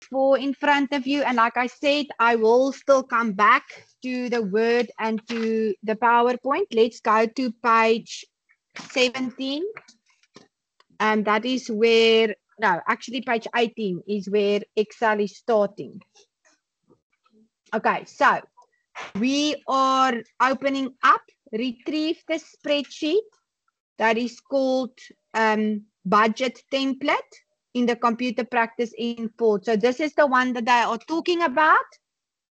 4 in front of you. And like I said, I will still come back to the Word and to the PowerPoint. Let's go to page 17. And that is where, no, actually page 18 is where Excel is starting. Okay, so we are opening up, retrieve the spreadsheet that is called budget template in the computer practice import. So this is the one that I are talking about.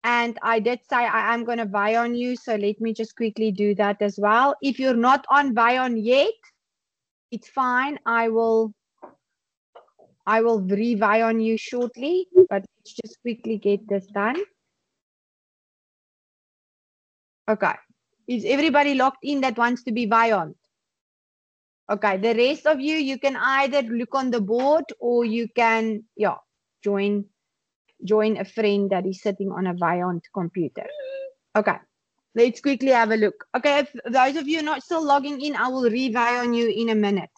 And I did say I am going to Vion you. So let me just quickly do that as well. If you're not on Vion yet, it's fine. I will re-Vion you shortly, but let's just quickly get this done. Okay. Is everybody logged in that wants to be Vion? Okay, the rest of you, you can either look on the board or you can, yeah, join a friend that is sitting on a Vion computer. Okay, let's quickly have a look. Okay, if those of you not still logging in, I will re-Vion you in a minute.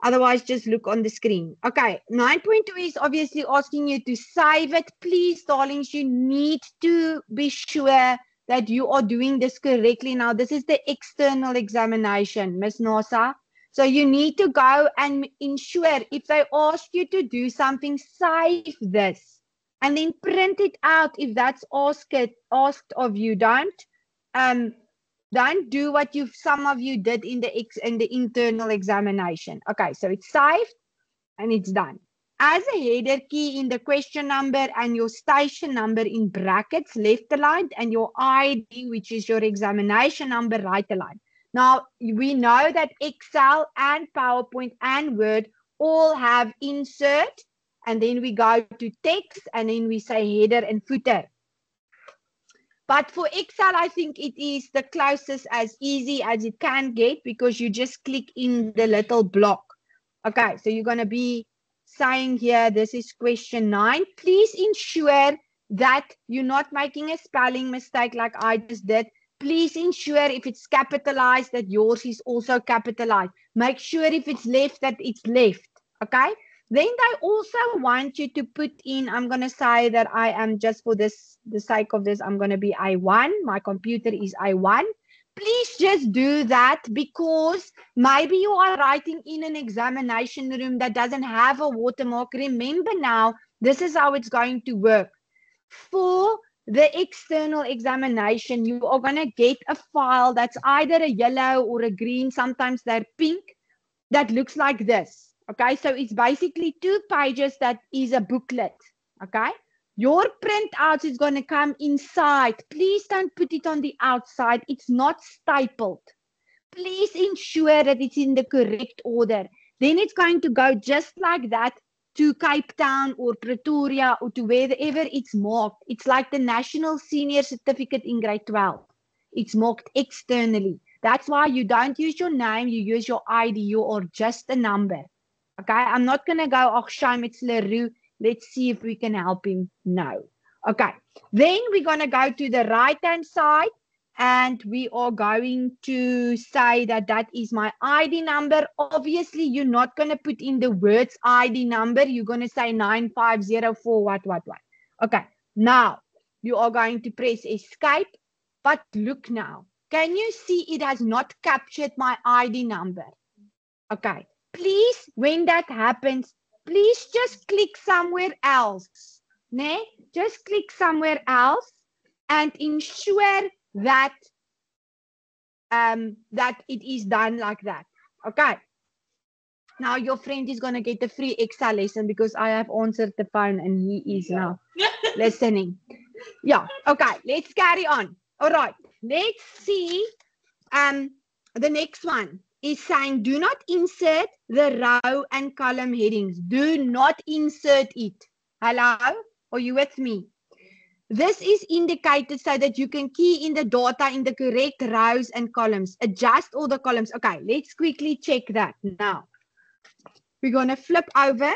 Otherwise, just look on the screen. Okay, 9.2 is obviously asking you to save it. Please, darlings, you need to be sure that you are doing this correctly. Now, this is the external examination, Miss Nosa. So you need to go and ensure if they ask you to do something, save this and then print it out if that's asked of you. Don't do what some of you did in the internal examination. Okay, so it's saved and it's done. As a header key in the question number and your station number in brackets left aligned and your ID, which is your examination number, right aligned. Now, we know that Excel and PowerPoint and Word all have insert, and then we go to text, and then we say header and footer. But for Excel, I think it is the closest as easy as it can get because you just click in the little block. Okay, so you're going to be saying here, this is question 9. Please ensure that you're not making a spelling mistake like I just did. Please ensure if it's capitalized that yours is also capitalized. Make sure if it's left that it's left. Okay. Then they also want you to put in, I'm going to say that I am just for the sake of this, I'm going to be I1. My computer is I1. Please just do that because maybe you are writing in an examination room that doesn't have a watermark. Remember now, this is how it's going to work. For the external examination, you are going to get a file that's either a yellow or a green, sometimes they're pink, that looks like this. Okay, so it's basically 2 pages that is a booklet. Okay, your printout is going to come inside. Please don't put it on the outside. It's not stapled. Please ensure that it's in the correct order. Then it's going to go just like that to Cape Town or Pretoria or to wherever it's marked. It's like the National Senior Certificate in grade 12. It's marked externally. That's why you don't use your name, you use your ID or just a number. Okay, I'm not going to go, oh, shame, it's Leroux. Let's see if we can help him. No. Okay, then we're going to go to the right-hand side and we are going to say that that is my ID number. Obviously, you're not going to put in the words ID number. You're going to say 9504 what. Okay, now you are going to press escape. But look now, can you see it has not captured my ID number? Okay. Please, when that happens, please just click somewhere else. Ne? Just click somewhere else and ensure that that it is done like that. Okay. Now your friend is going to get a free Excel lesson because I have answered the phone and he is now listening. Yeah. Okay. Let's carry on. All right. Let's see the next one. Is saying do not insert the row and column headings. Do not insert it. Hello? Are you with me? This is indicated so that you can key in the data in the correct rows and columns. Adjust all the columns. Okay, let's quickly check that now. We're going to flip over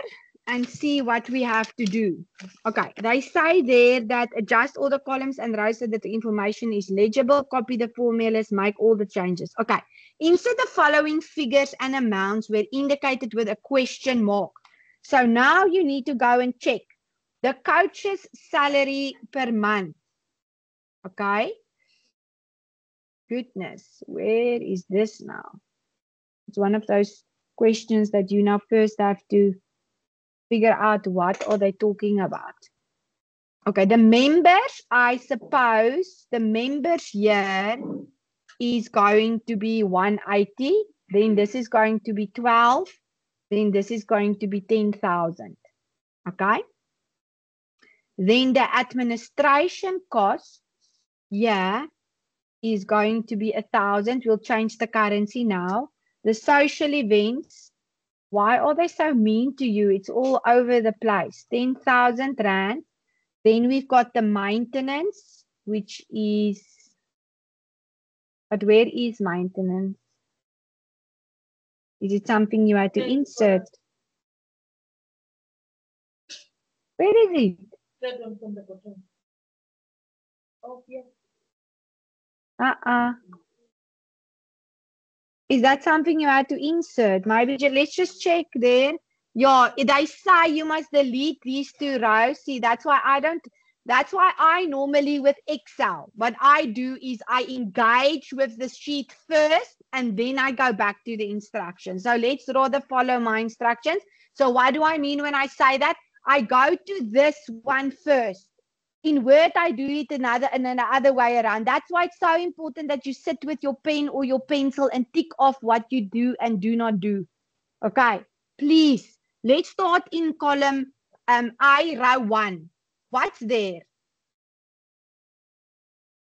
and see what we have to do. Okay, they say there that adjust all the columns and rows so that the information is legible, copy the formulas, make all the changes. Okay, insert the following figures and amounts were indicated with a question mark. So now you need to go and check. The coach's salary per month. Okay. Goodness, where is this now? It's one of those questions that you now first have to figure out what are they talking about. Okay, the members, I suppose the members here is going to be 180. Then this is going to be 12. Then this is going to be 10,000. Okay. Then the administration cost, yeah, is going to be 1,000. We'll change the currency now. The social events, why are they so mean to you? It's all over the place. 10,000 Rand. Then we've got the maintenance, which is, but where is maintenance? Is it something you had to insert? Where is it? Is that something you had to insert? Maybe let's just check there. Yeah, they say you must delete these 2 rows. See, that's why I normally with Excel, what I do is I engage with the sheet first and then I go back to the instructions. So let's rather follow my instructions. So what do I mean when I say that? I go to this one first. In Word, I do it another way around. That's why it's so important that you sit with your pen or your pencil and tick off what you do and do not do. Okay, please, let's start in column I, row 1. What's there?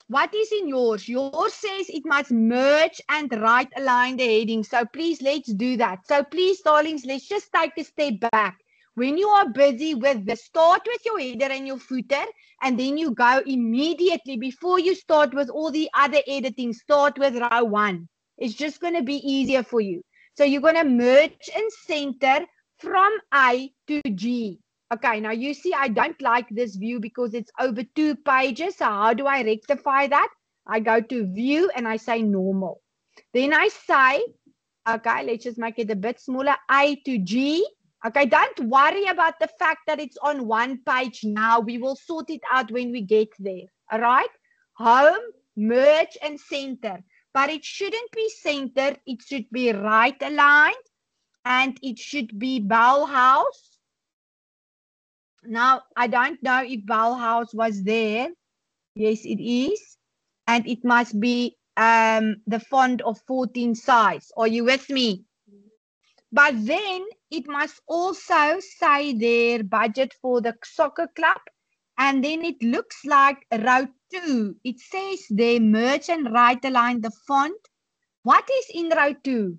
What is in yours? Yours says it must merge and right align the heading. So please, let's do that. So please, darlings, let's just take a step back. When you are busy with the start with your header and your footer, and then you go immediately before you start with all the other editing, start with row 1. It's just going to be easier for you. So you're going to merge and center from A to G. Okay, now you see I don't like this view because it's over 2 pages. So how do I rectify that? I go to view and I say normal. Then I say, okay, let's just make it a bit smaller, A to G. Okay, don't worry about the fact that it's on 1 page now. We will sort it out when we get there. All right? Home, merge, and center. But it shouldn't be centered. It should be right aligned. And it should be Bauhaus. Now, I don't know if Bauhaus was there. Yes, it is. And it must be the font of 14 size. Are you with me? But then it must also say their budget for the soccer club. And then it looks like row 2. It says they merge and right align the font. What is in row 2?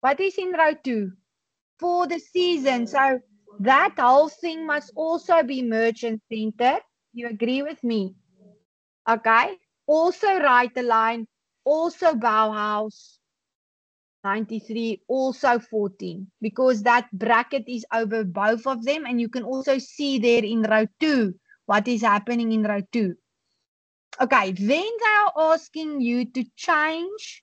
What is in row 2? For the season. So that whole thing must also be merged and centered. You agree with me? Okay. Also right align. Also Bauhaus. 93, also 14, because that bracket is over both of them. And you can also see there in row 2 what is happening in row 2. Okay, then they are asking you to change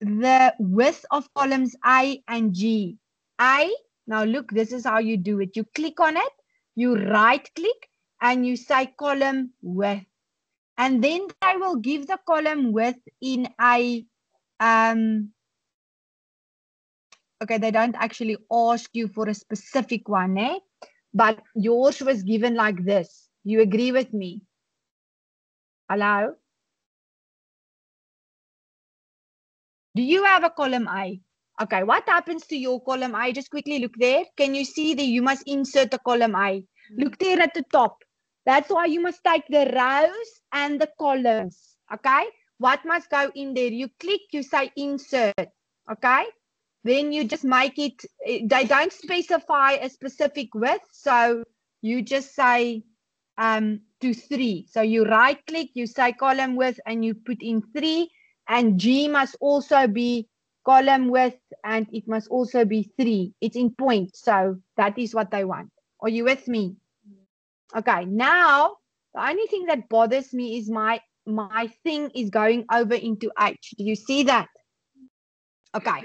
the width of columns A and G. A, now look, this is how you do it. You click on it, you right click, and you say column width. And then they will give the column width in a okay, they don't actually ask you for a specific one, eh? But yours was given like this. You agree with me? Hello? Do you have a column A? Okay, what happens to your column A? Just quickly look there. Can you see that you must insert a column A? Look there at the top. That's why you must take the rows and the columns. Okay? What must go in there? You click, you say insert. Okay? Then you just make it, they don't specify a specific width. So you just say to 3. So you right click, you say column width and you put in 3. And G must also be column width and it must also be 3. It's in points. So that is what they want. Are you with me? Okay, now the only thing that bothers me is my thing is going over into H. Do you see that? Okay.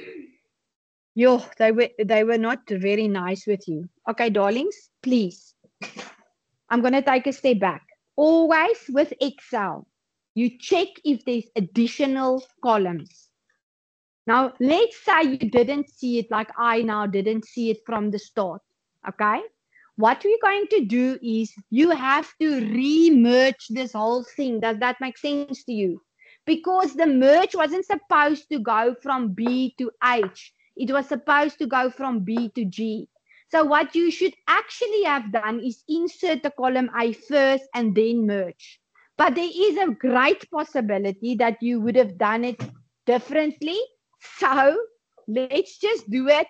Yo, they were not very nice with you. Okay, darlings, please. I'm going to take a step back. Always with Excel, you check if there's additional columns. Now, let's say you didn't see it like I now didn't see it from the start. Okay? What we're going to do is you have to re-merge this whole thing. Does that make sense to you? Because the merge wasn't supposed to go from B to H. It was supposed to go from B to G. So what you should actually have done is insert the column A first and then merge. But there is a great possibility that you would have done it differently. So let's just do it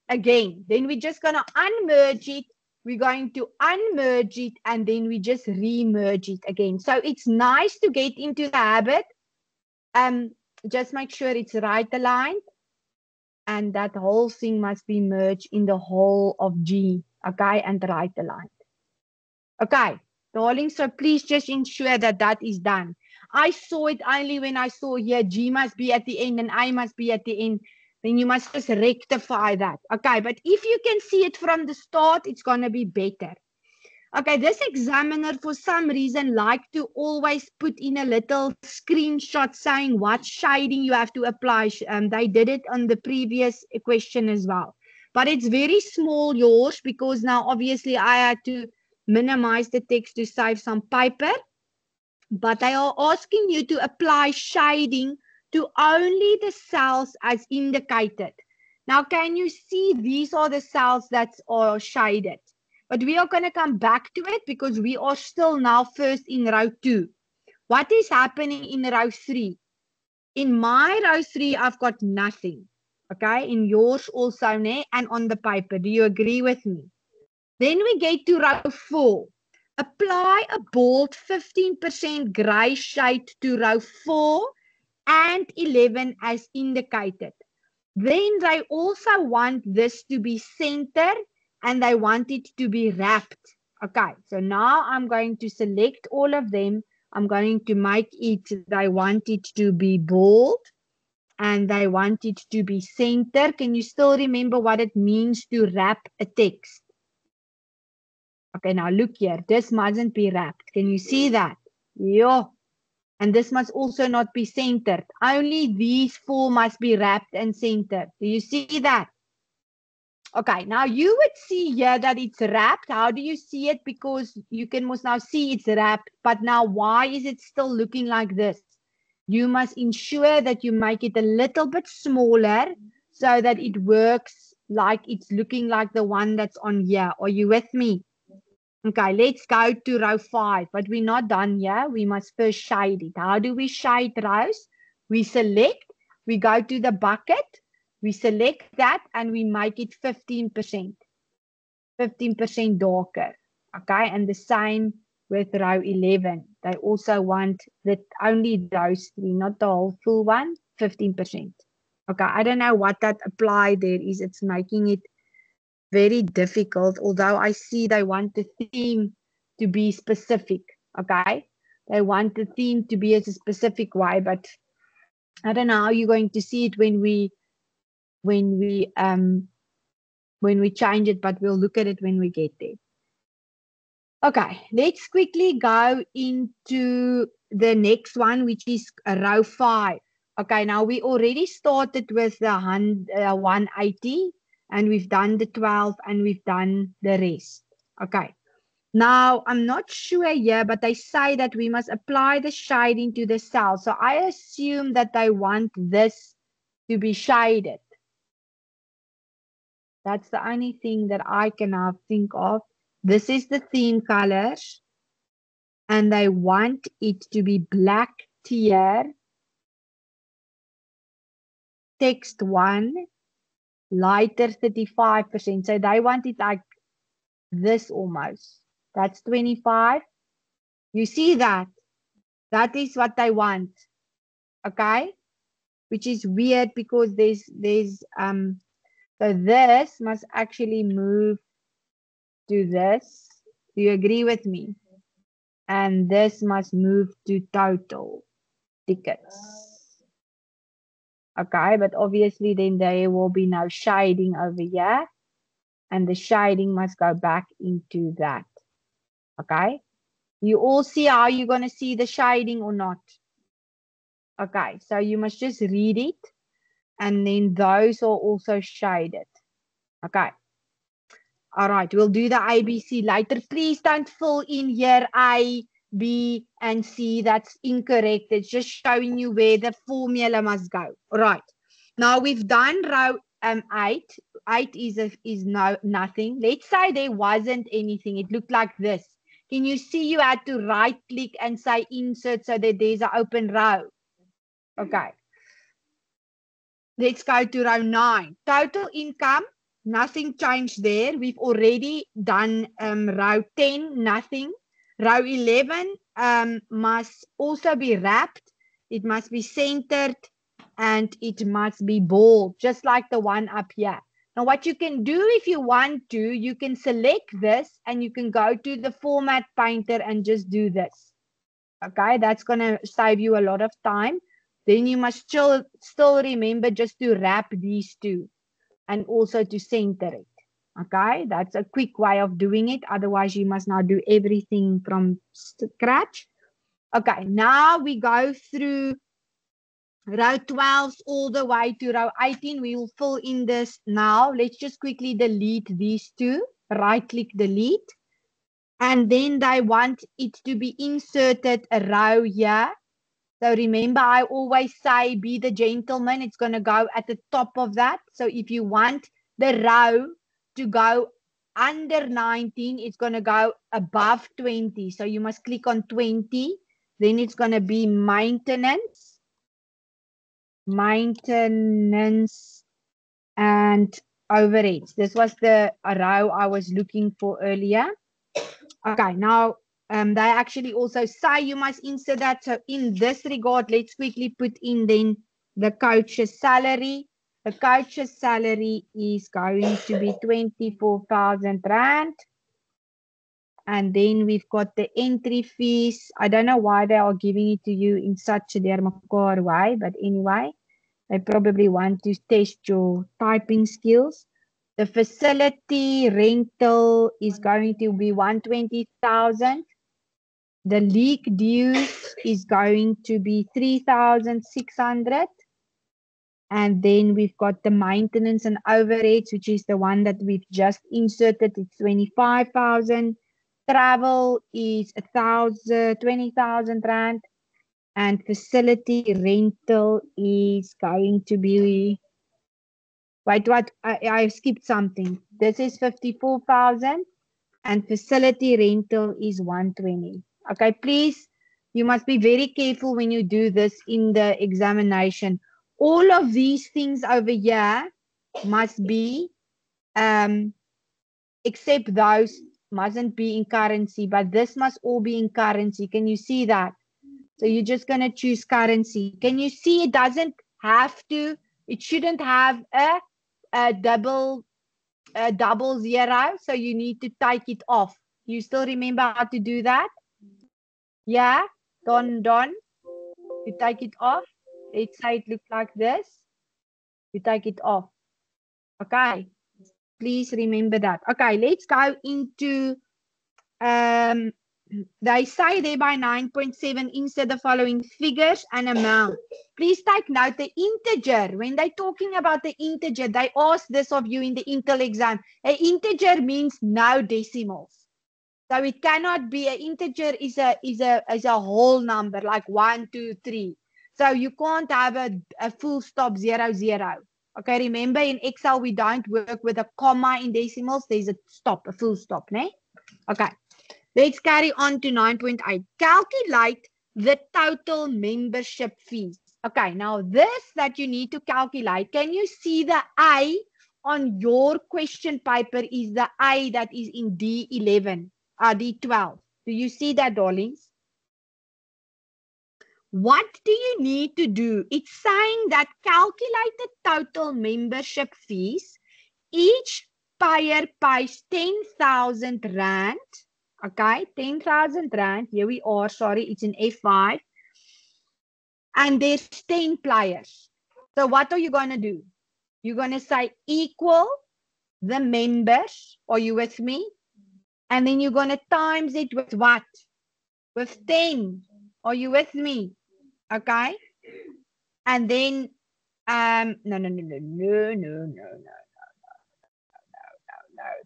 again. Then we're just going to unmerge it. We're going to unmerge it and then we just re-merge it again. So it's nice to get into the habit. Just make sure it's right aligned. And that whole thing must be merged in the whole of G. Okay, and right aligned. Okay, darling, so please just ensure that that is done. I saw it only when I saw here G must be at the end and I must be at the end. Then you must just rectify that. Okay, but if you can see it from the start, it's going to be better. Okay, this examiner for some reason like to always put in a little screenshot saying what shading you have to apply. They did it on the previous question as well. But it's very small, yours, because now obviously I had to minimize the text to save some paper. But they are asking you to apply shading to only the cells as indicated. Now, can you see these are the cells that are shaded? But we are going to come back to it because we are still now first in row 2. What is happening in row 3? In my row 3, I've got nothing. Okay, in yours also, ne? And on the paper. Do you agree with me? Then we get to row 4. Apply a bold 15% grey shade to row 4 and 11 as indicated. Then they also want this to be centered and they want it to be wrapped. Okay, so now I'm going to select all of them. I'm going to make it, they want it to be bold and they want it to be centered. Can you still remember what it means to wrap a text? Okay, now look here. This mustn't be wrapped. Can you see that? Yeah. And this must also not be centered. Only these 4 must be wrapped and centered. Do you see that? Okay, now you would see here that it's wrapped. How do you see it? Because you can most now see it's wrapped. But now why is it still looking like this? You must ensure that you make it a little bit smaller so that it works like it's looking like the one that's on here. Are you with me? Okay, let's go to row 5, but we're not done here. We must first shade it. How do we shade rows? We select, we go to the bucket, we select that and we make it 15%. 15% darker. Okay, and the same with row 11. They also want that only those 3, not the whole full one, 15%. Okay, I don't know what that apply there is. It's making it very difficult, although I see they want the theme to be specific. Okay, they want the theme to be as a specific way, but I don't know how you're going to see it when we change it, but we'll look at it when we get there. Okay, let's quickly go into the next one, which is row 5. Okay, now we already started with the 180. And we've done the 12 and we've done the rest. Okay. Now, I'm not sure here, but they say that we must apply the shading to the cell. So I assume that they want this to be shaded. That's the only thing that I can now think of. This is the theme colors. And they want it to be black tier. Text 1. Lighter 35%. So they want it like this almost. That's 25. You see that? That is what they want. Okay? Which is weird because so this must actually move to this. Do you agree with me? And this must move to total tickets. Okay, but obviously then there will be no shading over here. And the shading must go back into that. Okay. You all see how you're going to see the shading or not? Okay, so you must just read it. And then those are also shaded. Okay. All right, we'll do the ABC later. Please don't fill in here A, B, and C. That's incorrect. It's just showing you where the formula must go. All right. Now we've done row 8. 8 is nothing. Let's say there wasn't anything. It looked like this. Can you see you had to right click and say insert so that there's an open row? Okay. Let's go to row 9. Total income. Nothing changed there. We've already done row 10, nothing. Row 11 must also be wrapped. It must be centered and it must be bold, just like the one up here. Now, what you can do if you want to, you can select this and you can go to the format painter and just do this. Okay, that's going to save you a lot of time. Then you must still remember just to wrap these two and also to center it. Okay, that's a quick way of doing it. Otherwise, you must now do everything from scratch. Okay, now we go through row 12 all the way to row 18. We will fill in this now. Let's just quickly delete these two. Right click delete. And then they want it to be inserted a row here. So remember, I always say, be the gentleman. It's going to go at the top of that. So if you want the row to go under 19, it's going to go above 20. So you must click on 20. Then it's going to be maintenance. Maintenance and overheads. This was the row I was looking for earlier. Okay, now they actually also say you must insert that. So in this regard, let's quickly put in then the coach's salary. The coach's salary is going to be 24,000 Rand. And then we've got the entry fees. I don't know why they are giving it to you in such a dermakaar way, but anyway, they probably want to test your typing skills. The facility rental is going to be 120,000. The leak dues is going to be 3,600. And then we've got the maintenance and overheads, which is the one that we've just inserted. It's 25,000. Travel is 20,000 Rand. And facility rental is going to be, wait, what? I skipped something. This is 54,000 and facility rental is 120. Okay, please, you must be very careful when you do this in the examination. All of these things over here must be, except those mustn't be in currency, but this must all be in currency. Can you see that? So you're just going to choose currency. Can you see it doesn't have to, it shouldn't have a double zero. So you need to take it off. You still remember how to do that? Yeah, Don, you take it off. Let's say it looks like this. You take it off. Okay, please remember that. Okay, let's go into, they say there by 9.7 insert the following figures and amount. Please take note the integer. When they're talking about the integer, they ask this of you in the Intel exam. An integer means no decimals. So it cannot be, an integer is a whole number like 1, 2, 3. So you can't have a full stop 0, 0. Okay, remember in Excel we don't work with a comma in decimals. There's a stop, a full stop, ne? Okay, let's carry on to 9.8. Calculate the total membership fees. Okay, now this that you need to calculate, can you see the A on your question paper is the A that is in D11? D12. Do you see that, darlings? What do you need to do? It's saying that calculate the total membership fees. Each payer pays 10,000 Rand. Okay, 10,000 Rand. Here we are. Sorry, it's in F5. And there's 10 players. So what are you going to do? You're going to say equal the members. Are you with me? And then you're going to times it with what? With 10. Are you with me? Okay. And then, no,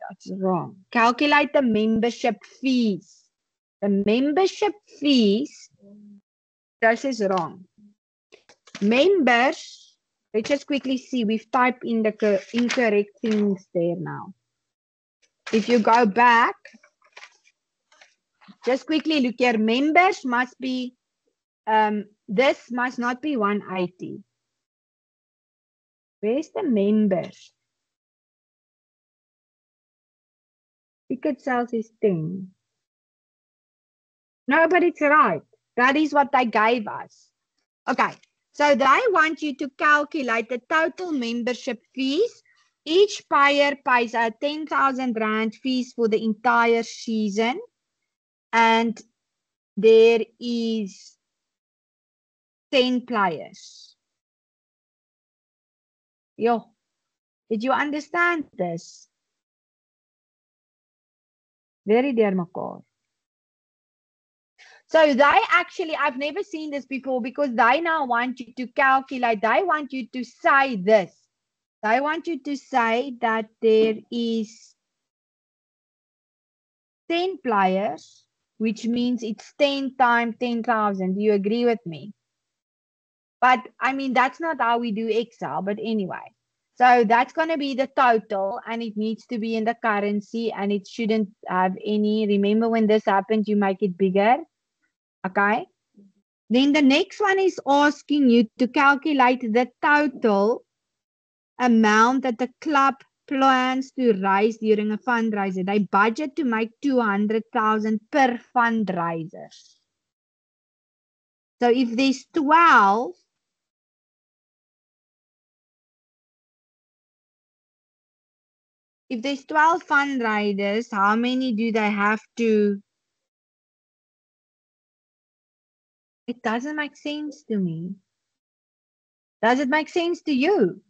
that's wrong. Calculate the membership fees. The membership fees, this is wrong. Members, let's just quickly see. We've typed in the incorrect things there now. If you go back, just quickly look here. Members must be, this must not be 180. Where's the members? Ticket sales is 10. No, but it's right. That is what they gave us. Okay, so they want you to calculate the total membership fees. Each payer pays a 10,000 Rand fees for the entire season. And there is 10 players. Yo, did you understand this? Very dear mekaar. So they actually, I've never seen this before because they now want you to calculate, they want you to say this. They want you to say that there is 10 players, which means it's 10 times 10,000. Do you agree with me? But I mean, that's not how we do Excel, but anyway. So that's going to be the total and it needs to be in the currency and it shouldn't have any. Remember when this happens, you make it bigger. Okay. Then the next one is asking you to calculate the total amount that the club plans to raise during a fundraiser. They budget to make 200,000 per fundraiser. So if there's 12, if there's 12 fundraisers, how many do they have to? It doesn't make sense to me. Does it make sense to you?